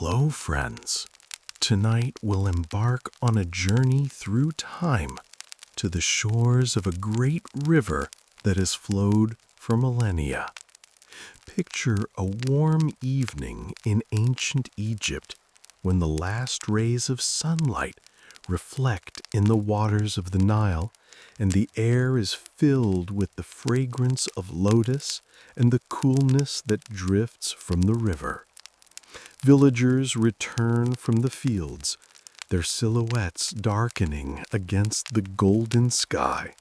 Hello, friends. Tonight we'll embark on a journey through time to the shores of a great river that has flowed for millennia. Picture a warm evening in ancient Egypt when the last rays of sunlight reflect in the waters of the Nile and the air is filled with the fragrance of lotus and the coolness that drifts from the river. Villagers return from the fields, their silhouettes darkening against the golden sky,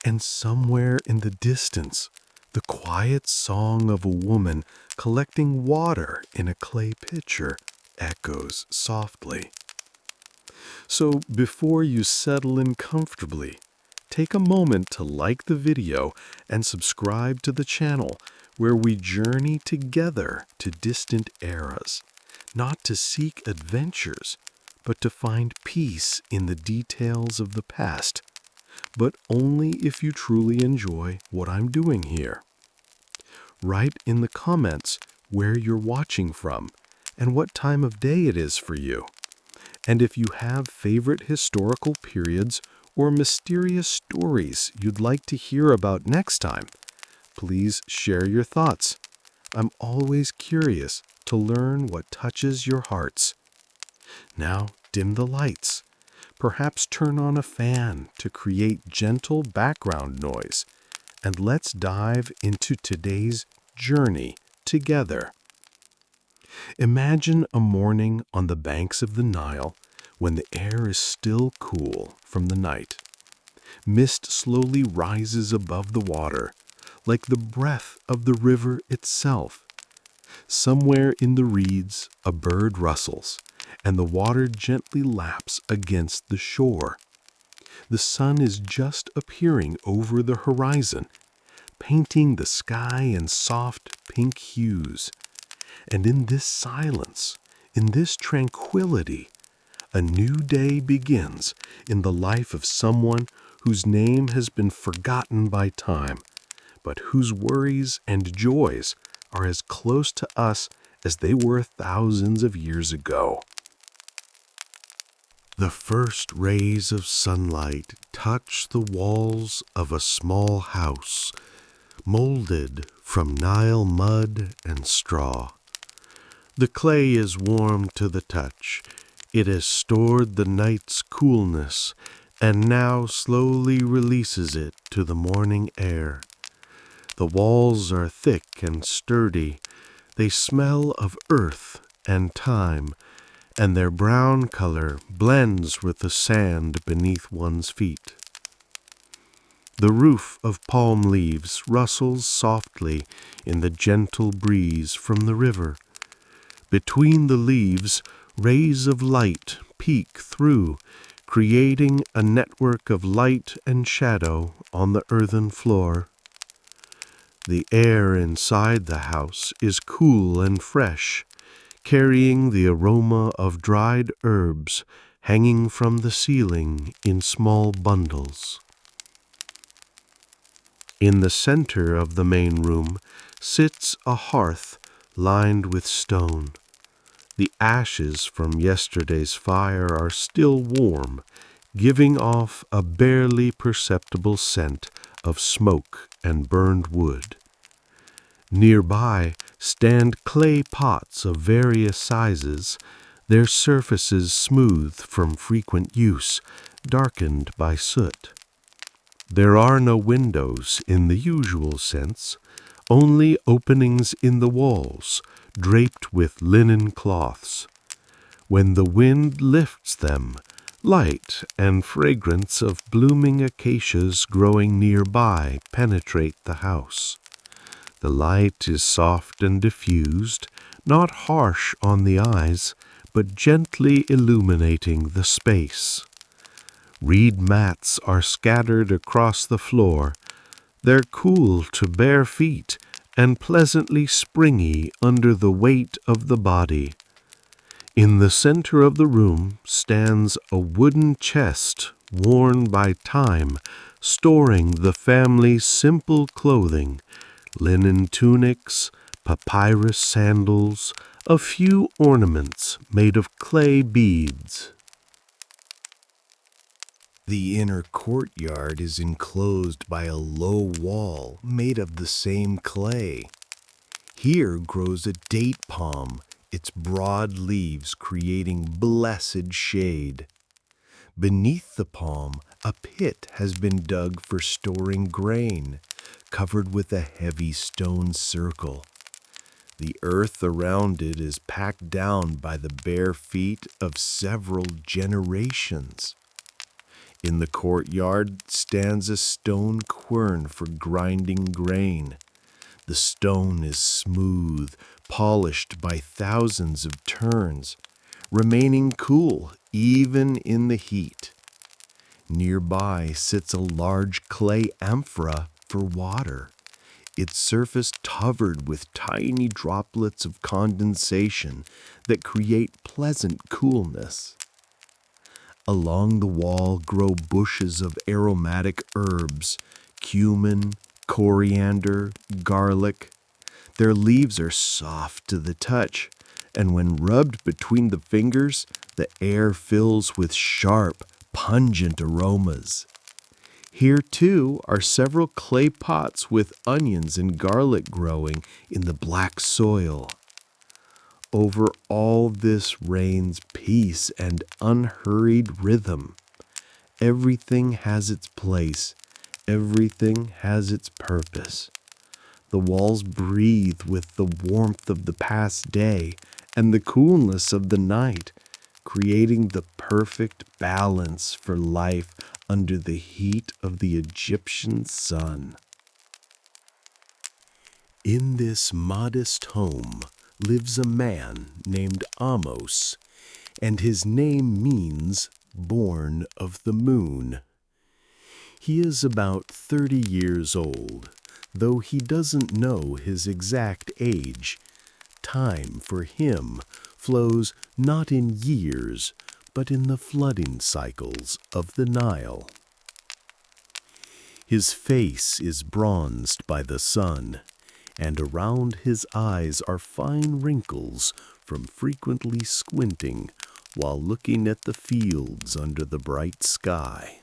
and somewhere in the distance, the quiet song of a woman collecting water in a clay pitcher echoes softly. So before you settle in comfortably, take a moment to like the video and subscribe to the channel where we journey together to distant eras, not to seek adventures, but to find peace in the details of the past, but only if you truly enjoy what I'm doing here. Write in the comments where you're watching from and what time of day it is for you. And if you have favorite historical periods or mysterious stories you'd like to hear about next time, please share your thoughts. I'm always curious to learn what touches your hearts. Now dim the lights. Perhaps turn on a fan to create gentle background noise. And let's dive into today's journey together. Imagine a morning on the banks of the Nile when the air is still cool from the night. Mist slowly rises above the water, like the breath of the river itself. Somewhere in the reeds, a bird rustles, and the water gently laps against the shore. The sun is just appearing over the horizon, painting the sky in soft pink hues. And in this silence, in this tranquility, a new day begins in the life of someone whose name has been forgotten by time, but whose worries and joys are as close to us as they were thousands of years ago. The first rays of sunlight touch the walls of a small house, molded from Nile mud and straw. The clay is warm to the touch. It has stored the night's coolness and now slowly releases it to the morning air. The walls are thick and sturdy. They smell of earth and time, and their brown color blends with the sand beneath one's feet. The roof of palm leaves rustles softly in the gentle breeze from the river. Between the leaves, rays of light peek through, creating a network of light and shadow on the earthen floor. The air inside the house is cool and fresh, carrying the aroma of dried herbs hanging from the ceiling in small bundles. In the center of the main room sits a hearth lined with stone. The ashes from yesterday's fire are still warm, giving off a barely perceptible scent of smoke and burned wood. Nearby stand clay pots of various sizes, their surfaces smooth from frequent use, darkened by soot. There are no windows in the usual sense, only openings in the walls, draped with linen cloths. When the wind lifts them, light and fragrance of blooming acacias growing nearby penetrate the house. The light is soft and diffused, not harsh on the eyes, but gently illuminating the space. Reed mats are scattered across the floor. They're cool to bare feet and pleasantly springy under the weight of the body. In the center of the room stands a wooden chest worn by time, storing the family's simple clothing, linen tunics, papyrus sandals, a few ornaments made of clay beads. The inner courtyard is enclosed by a low wall made of the same clay. Here grows a date palm, its broad leaves creating blessed shade. Beneath the palm, a pit has been dug for storing grain, covered with a heavy stone circle. The earth around it is packed down by the bare feet of several generations. In the courtyard stands a stone quern for grinding grain. The stone is smooth, polished by thousands of turns, remaining cool even in the heat. Nearby sits a large clay amphora for water, its surface covered with tiny droplets of condensation that create pleasant coolness. Along the wall grow bushes of aromatic herbs, cumin, coriander, garlic. Their leaves are soft to the touch, and when rubbed between the fingers, the air fills with sharp, pungent aromas. Here, too, are several clay pots with onions and garlic growing in the black soil. Over all this reigns peace and unhurried rhythm. Everything has its place. Everything has its purpose. The walls breathe with the warmth of the past day and the coolness of the night, creating the perfect balance for life under the heat of the Egyptian sun. In this modest home lives a man named Amos, and his name means born of the moon. He is about 30 years old, though he doesn't know his exact age. Time for him flows not in years, but in the flooding cycles of the Nile. His face is bronzed by the sun, and around his eyes are fine wrinkles from frequently squinting while looking at the fields under the bright sky.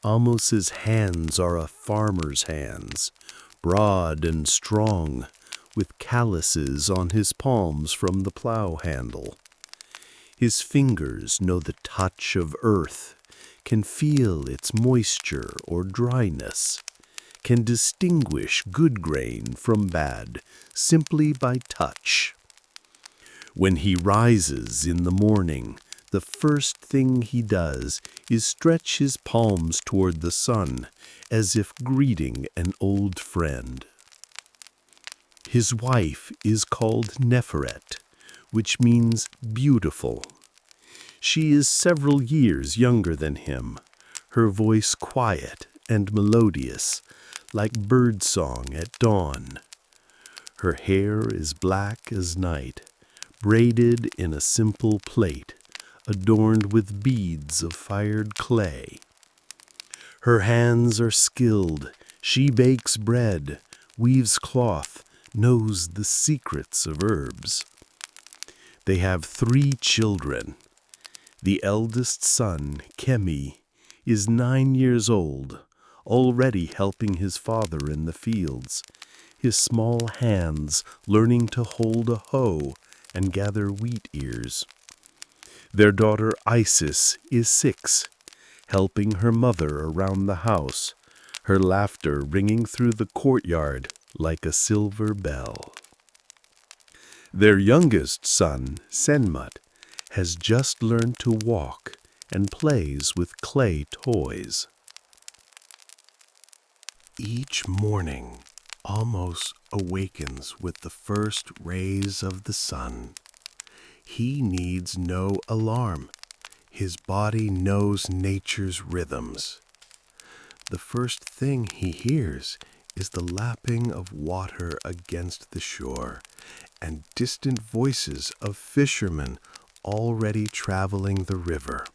Amos's hands are a farmer's hands, broad and strong, with calluses on his palms from the plow handle. His fingers know the touch of earth, can feel its moisture or dryness, can distinguish good grain from bad simply by touch. When he rises in the morning, the first thing he does is stretch his palms toward the sun, as if greeting an old friend. His wife is called Neferet, which means beautiful. She is several years younger than him, her voice quiet and melodious, like birdsong at dawn. Her hair is black as night, braided in a simple plait, adorned with beads of fired clay. Her hands are skilled. She bakes bread, weaves cloth, knows the secrets of herbs. They have 3 children. The eldest son, Kemi, is 9 years old, already helping his father in the fields, his small hands learning to hold a hoe and gather wheat ears. Their daughter Isis is 6, helping her mother around the house, her laughter ringing through the courtyard like a silver bell. Their youngest son, Senmut, has just learned to walk and plays with clay toys. Each morning, Amos awakens with the first rays of the sun. He needs no alarm. His body knows nature's rhythms. The first thing he hears is the lapping of water against the shore and distant voices of fishermen already traveling the river.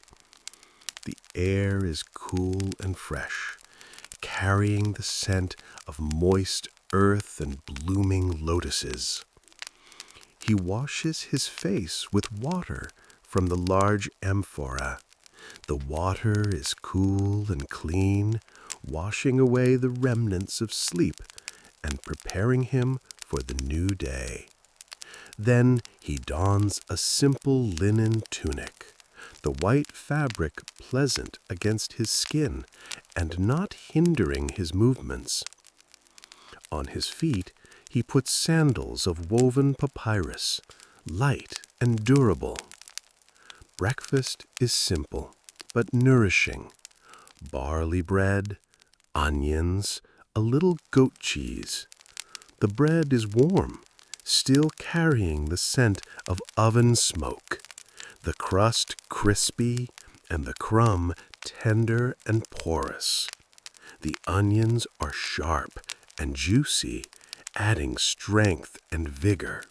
The air is cool and fresh, carrying the scent of moist earth and blooming lotuses. he washes his face with water from the large amphora. The water is cool and clean, washing away the remnants of sleep and preparing him for the new day. Then he dons a simple linen tunic, the white fabric pleasant against his skin and not hindering his movements. On his feet he puts sandals of woven papyrus, light and durable. Breakfast is simple but nourishing. Barley bread, onions, a little goat cheese. The bread is warm, still carrying the scent of oven smoke, the crust crispy and the crumb tender and porous. The onions are sharp and juicy, adding strength and vigor.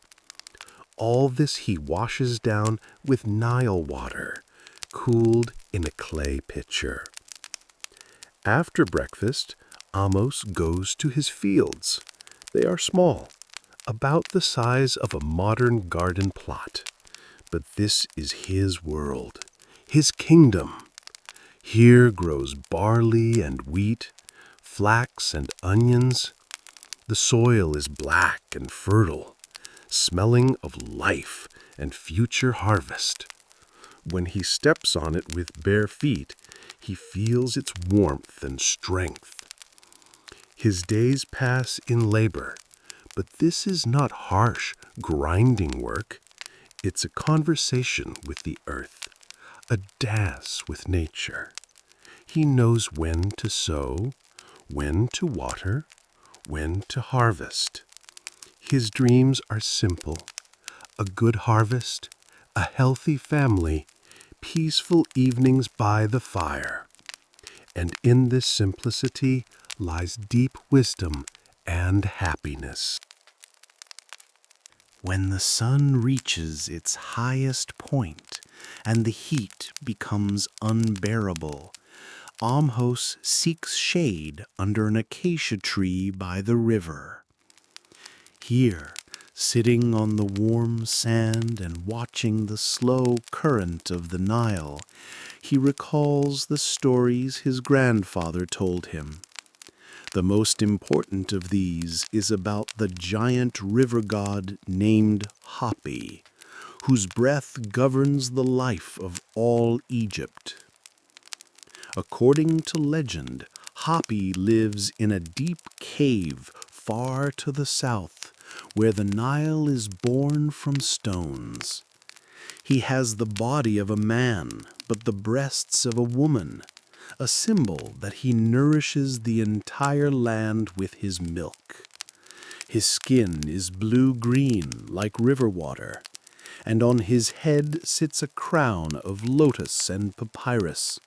All this he washes down with Nile water, cooled in a clay pitcher. After breakfast, Amos goes to his fields. They are small, about the size of a modern garden plot. But this is his world, his kingdom. Here grows barley and wheat, flax and onions. The soil is black and fertile, smelling of life and future harvest. When he steps on it with bare feet, he feels its warmth and strength. His days pass in labor, but this is not harsh, grinding work. It's a conversation with the earth, a dance with nature. He knows when to sow, when to water, when to harvest. His dreams are simple: a good harvest, a healthy family, peaceful evenings by the fire. And in this simplicity lies deep wisdom and happiness. When the sun reaches its highest point and the heat becomes unbearable, Amhos seeks shade under an acacia tree by the river. Here, sitting on the warm sand and watching the slow current of the Nile, he recalls the stories his grandfather told him. The most important of these is about the giant river god named Hapi, whose breath governs the life of all Egypt. According to legend, Hapi lives in a deep cave far to the south, where the Nile is born from stones. He has the body of a man, but the breasts of a woman, a symbol that he nourishes the entire land with his milk. His skin is blue-green like river water, and on his head sits a crown of lotus and papyrus.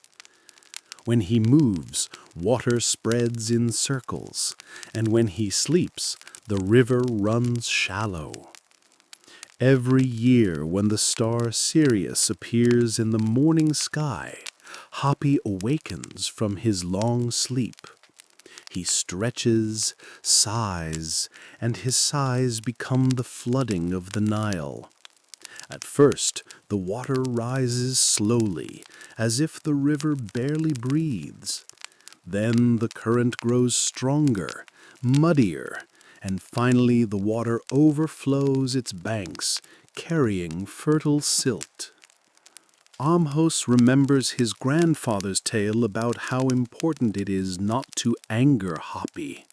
When he moves, water spreads in circles, and when he sleeps, the river runs shallow. Every year when the star Sirius appears in the morning sky, Hapi awakens from his long sleep. He stretches, sighs, and his sighs become the flooding of the Nile. At first, the water rises slowly, as if the river barely breathes. Then the current grows stronger, muddier, and finally the water overflows its banks, carrying fertile silt. Amhos remembers his grandfather's tale about how important it is not to anger Hapi.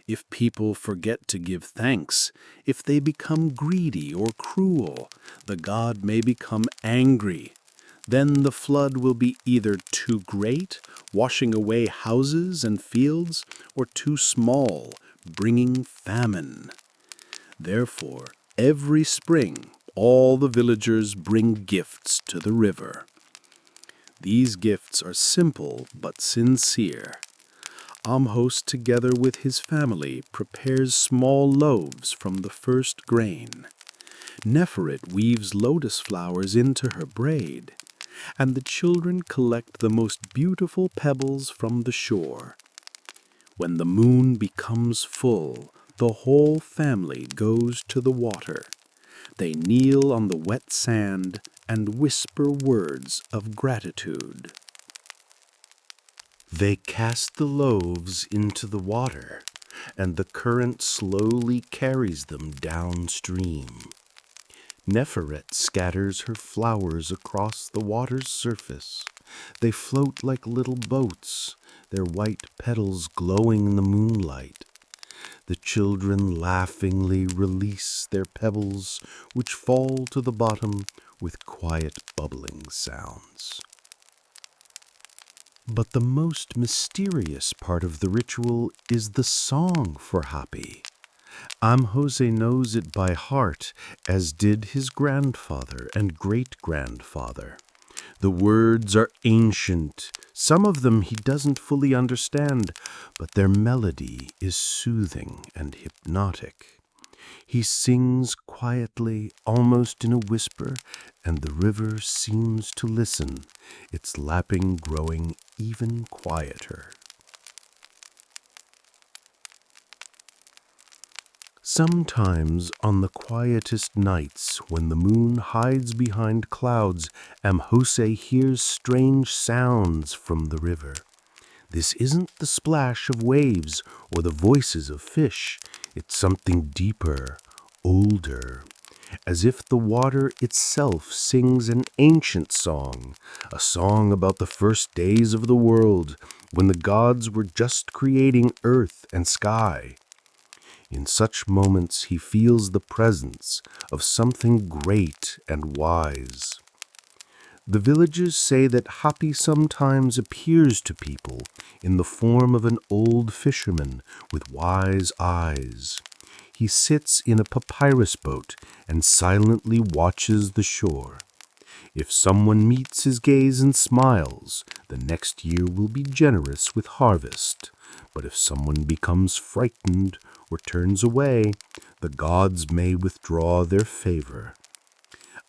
If people forget to give thanks, if they become greedy or cruel, the god may become angry. Then the flood will be either too great, washing away houses and fields, or too small, bringing famine. Therefore, every spring, all the villagers bring gifts to the river. These gifts are simple but sincere. Amhos, together with his family, prepares small loaves from the first grain. Neferet weaves lotus flowers into her braid, and the children collect the most beautiful pebbles from the shore. When the moon becomes full, the whole family goes to the water. They kneel on the wet sand and whisper words of gratitude. They cast the loaves into the water, and the current slowly carries them downstream. Neferet scatters her flowers across the water's surface. They float like little boats, their white petals glowing in the moonlight. The children laughingly release their pebbles, which fall to the bottom with quiet bubbling sounds. But the most mysterious part of the ritual is the song for Hapi. Jose knows it by heart, as did his grandfather and great-grandfather. The words are ancient. Some of them he doesn't fully understand, but their melody is soothing and hypnotic. He sings quietly, almost in a whisper, and the river seems to listen, its lapping growing even quieter. Sometimes on the quietest nights, when the moon hides behind clouds, Jose hears strange sounds from the river. This isn't the splash of waves or the voices of fish. It's something deeper, older, as if the water itself sings an ancient song, a song about the first days of the world, when the gods were just creating earth and sky. In such moments he feels the presence of something great and wise. The villagers say that Hapi sometimes appears to people in the form of an old fisherman with wise eyes. He sits in a papyrus boat and silently watches the shore. If someone meets his gaze and smiles, the next year will be generous with harvest. But if someone becomes frightened or turns away, the gods may withdraw their favor.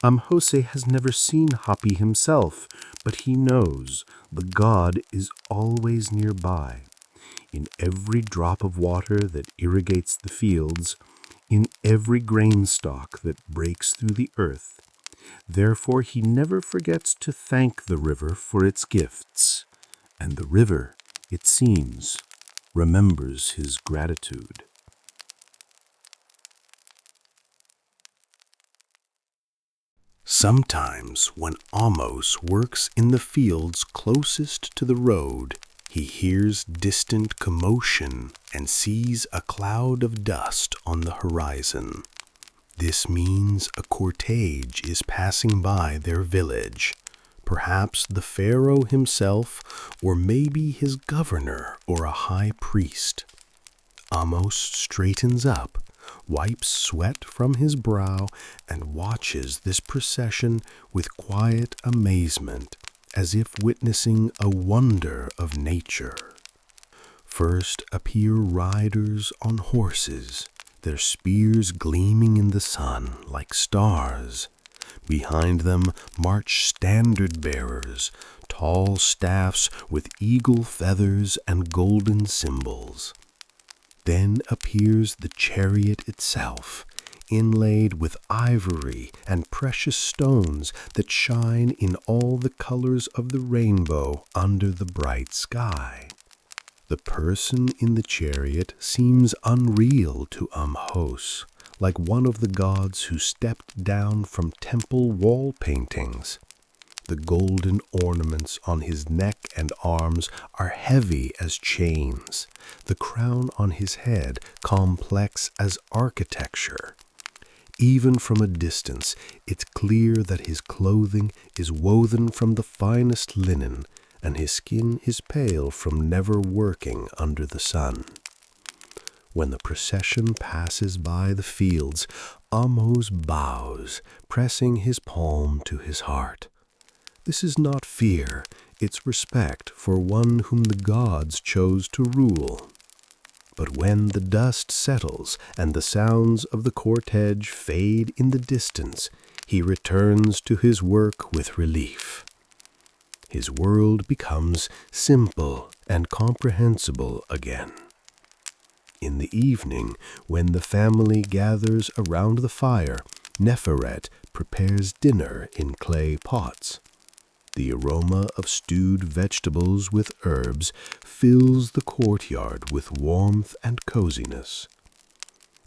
Jose has never seen Hapi himself, but he knows the god is always nearby. In every drop of water that irrigates the fields, in every grain stalk that breaks through the earth. Therefore he never forgets to thank the river for its gifts, and the river, it seems, remembers his gratitude. Sometimes when Amos works in the fields closest to the road, he hears distant commotion and sees a cloud of dust on the horizon. This means a cortege is passing by their village, perhaps the pharaoh himself, or maybe his governor or a high priest. Amos straightens up, wipes sweat from his brow, and watches this procession with quiet amazement, as if witnessing a wonder of nature. First appear riders on horses, their spears gleaming in the sun like stars. Behind them march standard-bearers, tall staffs with eagle feathers and golden symbols. Then appears the chariot itself, inlaid with ivory and precious stones that shine in all the colors of the rainbow under the bright sky. The person in the chariot seems unreal to Amos, like one of the gods who stepped down from temple wall paintings. The golden ornaments on his neck and arms are heavy as chains, the crown on his head complex as architecture. Even from a distance, it's clear that his clothing is woven from the finest linen, and his skin is pale from never working under the sun. When the procession passes by the fields, Amos bows, pressing his palm to his heart. This is not fear, it's respect for one whom the gods chose to rule. But when the dust settles and the sounds of the cortege fade in the distance, he returns to his work with relief. His world becomes simple and comprehensible again. In the evening, when the family gathers around the fire, Neferet prepares dinner in clay pots. The aroma of stewed vegetables with herbs fills the courtyard with warmth and coziness.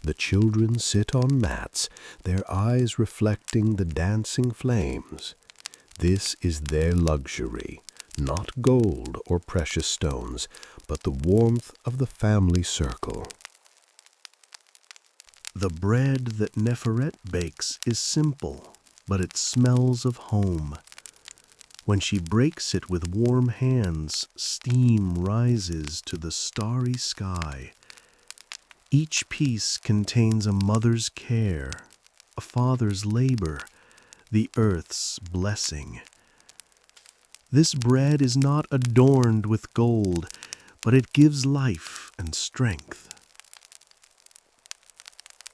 The children sit on mats, their eyes reflecting the dancing flames. This is their luxury, not gold or precious stones, but the warmth of the family circle. The bread that Neferet bakes is simple, but it smells of home. When she breaks it with warm hands, steam rises to the starry sky. Each piece contains a mother's care, a father's labor, the earth's blessing. This bread is not adorned with gold, but it gives life and strength.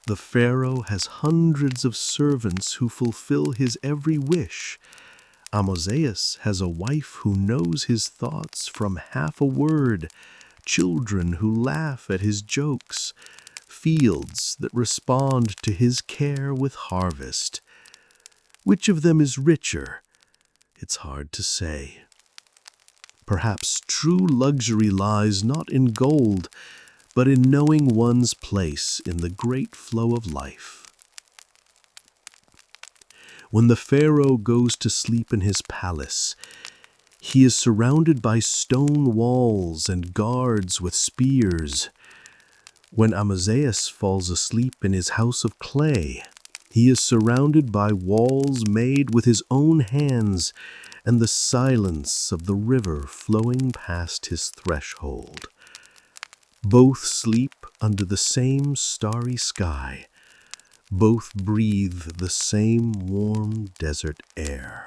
The pharaoh has hundreds of servants who fulfill his every wish. Amozeus has a wife who knows his thoughts from half a word, children who laugh at his jokes, fields that respond to his care with harvest. Which of them is richer? It's hard to say. Perhaps true luxury lies not in gold, but in knowing one's place in the great flow of life. When the pharaoh goes to sleep in his palace, he is surrounded by stone walls and guards with spears. When Amaziah falls asleep in his house of clay, he is surrounded by walls made with his own hands and the silence of the river flowing past his threshold. Both sleep under the same starry sky. Both breathe the same warm desert air.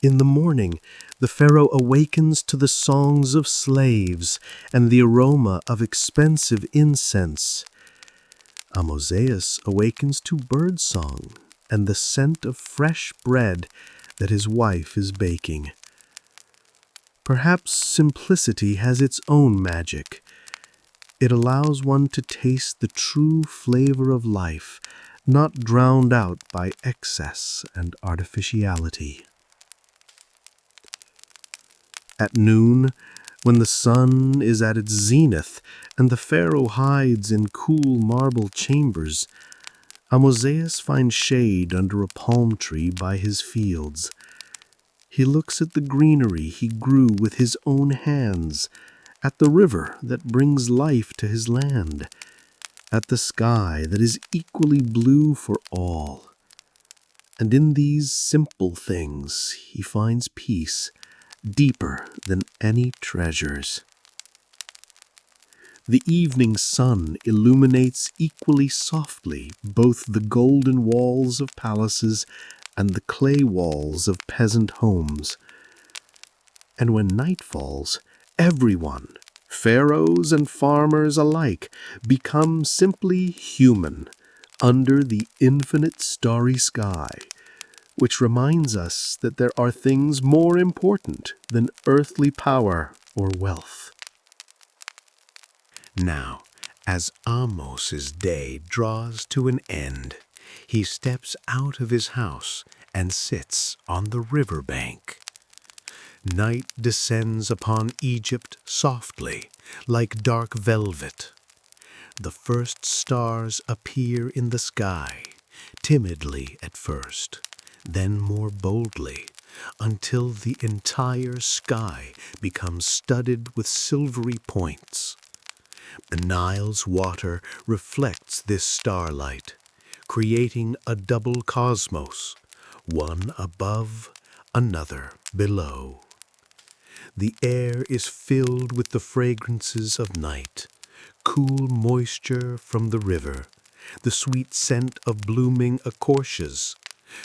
In the morning, the pharaoh awakens to the songs of slaves and the aroma of expensive incense. Amozeus awakens to birdsong and the scent of fresh bread that his wife is baking. Perhaps simplicity has its own magic. It allows one to taste the true flavor of life, not drowned out by excess and artificiality. At noon, when the sun is at its zenith and the pharaoh hides in cool marble chambers, Amozeus finds shade under a palm tree by his fields. He looks at the greenery he grew with his own hands, at the river that brings life to his land, at the sky that is equally blue for all. And in these simple things he finds peace, deeper than any treasures. The evening sun illuminates equally softly both the golden walls of palaces and the clay walls of peasant homes. And when night falls, everyone, pharaohs and farmers alike, become simply human under the infinite starry sky, which reminds us that there are things more important than earthly power or wealth. Now, as Amos's day draws to an end, he steps out of his house and sits on the river bank. Night descends upon Egypt softly, like dark velvet. The first stars appear in the sky, timidly at first, then more boldly, until the entire sky becomes studded with silvery points. The Nile's water reflects this starlight, creating a double cosmos, one above, another below. The air is filled with the fragrances of night, cool moisture from the river, the sweet scent of blooming acacias,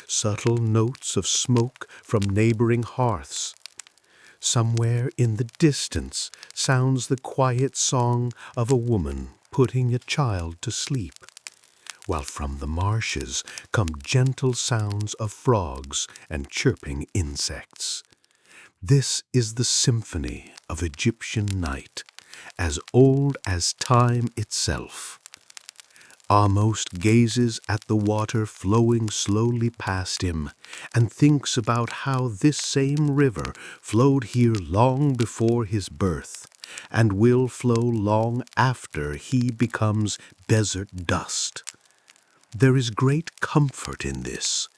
subtle notes of smoke from neighboring hearths. Somewhere in the distance sounds the quiet song of a woman putting a child to sleep, while from the marshes come gentle sounds of frogs and chirping insects. This is the symphony of Egyptian night, as old as time itself. Amos gazes at the water flowing slowly past him and thinks about how this same river flowed here long before his birth and will flow long after he becomes desert dust. There is great comfort in this,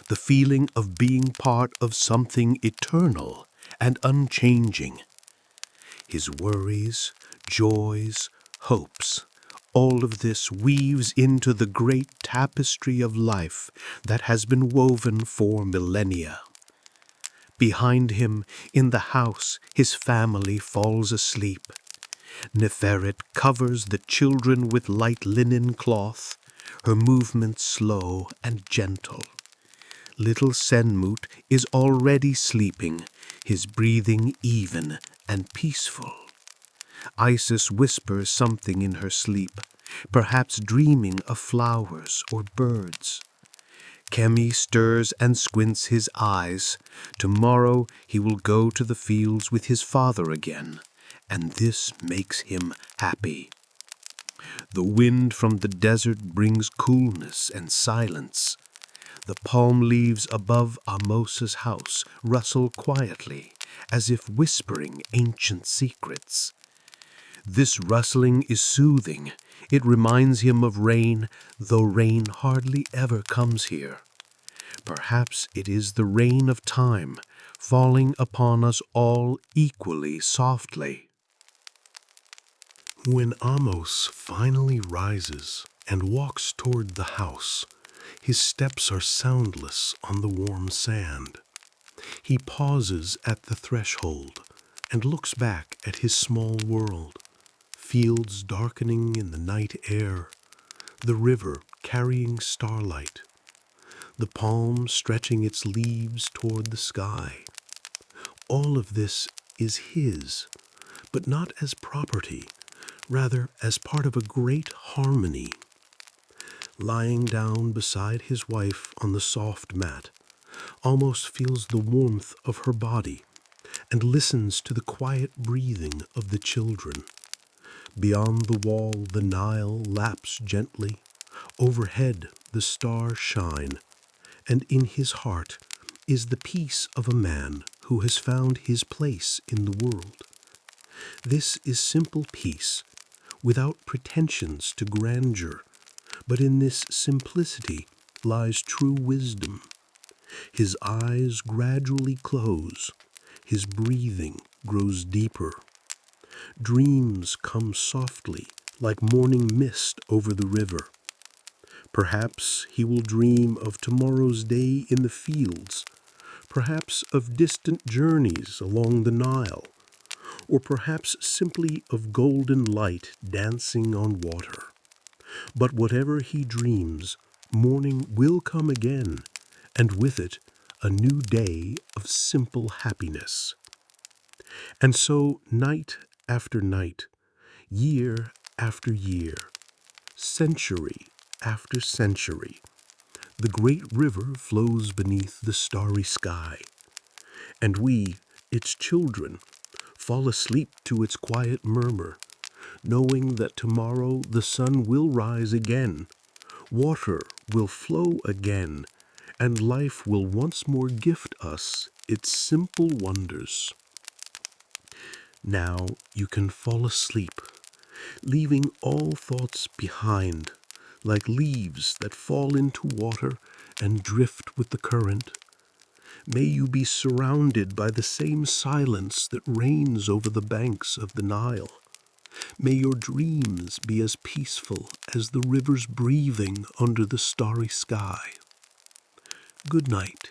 the feeling of being part of something eternal and unchanging. His worries, joys, hopes, all of this weaves into the great tapestry of life that has been woven for millennia. Behind him, in the house, his family falls asleep. Neferet covers the children with light linen cloth, her movements slow and gentle. Little Senmut is already sleeping, his breathing even and peaceful. Isis whispers something in her sleep, perhaps dreaming of flowers or birds. Kemi stirs and squints his eyes. Tomorrow he will go to the fields with his father again, and this makes him happy. The wind from the desert brings coolness and silence. The palm leaves above Amos's house rustle quietly, as if whispering ancient secrets. This rustling is soothing. It reminds him of rain, though rain hardly ever comes here. Perhaps it is the rain of time, falling upon us all equally softly. When Amos finally rises and walks toward the house, his steps are soundless on the warm sand. He pauses at the threshold and looks back at his small world. Fields darkening in the night air, the river carrying starlight, the palm stretching its leaves toward the sky. All of this is his, but not as property, rather as part of a great harmony. Lying down beside his wife on the soft mat, almost feels the warmth of her body and listens to the quiet breathing of the children. Beyond the wall, the Nile laps gently. Overhead, the stars shine. And in his heart is the peace of a man who has found his place in the world. This is simple peace, without pretensions to grandeur, but in this simplicity lies true wisdom. His eyes gradually close. His breathing grows deeper. Dreams come softly, like morning mist over the river. Perhaps he will dream of tomorrow's day in the fields, perhaps of distant journeys along the Nile, or perhaps simply of golden light dancing on water. But whatever he dreams, morning will come again, and with it a new day of simple happiness. And so night after night, year after year, century after century, the great river flows beneath the starry sky, and we, its children, fall asleep to its quiet murmur, knowing that tomorrow the sun will rise again, water will flow again, and life will once more gift us its simple wonders. Now you can fall asleep, leaving all thoughts behind, like leaves that fall into water and drift with the current. May you be surrounded by the same silence that reigns over the banks of the Nile. May your dreams be as peaceful as the river's breathing under the starry sky. Good night.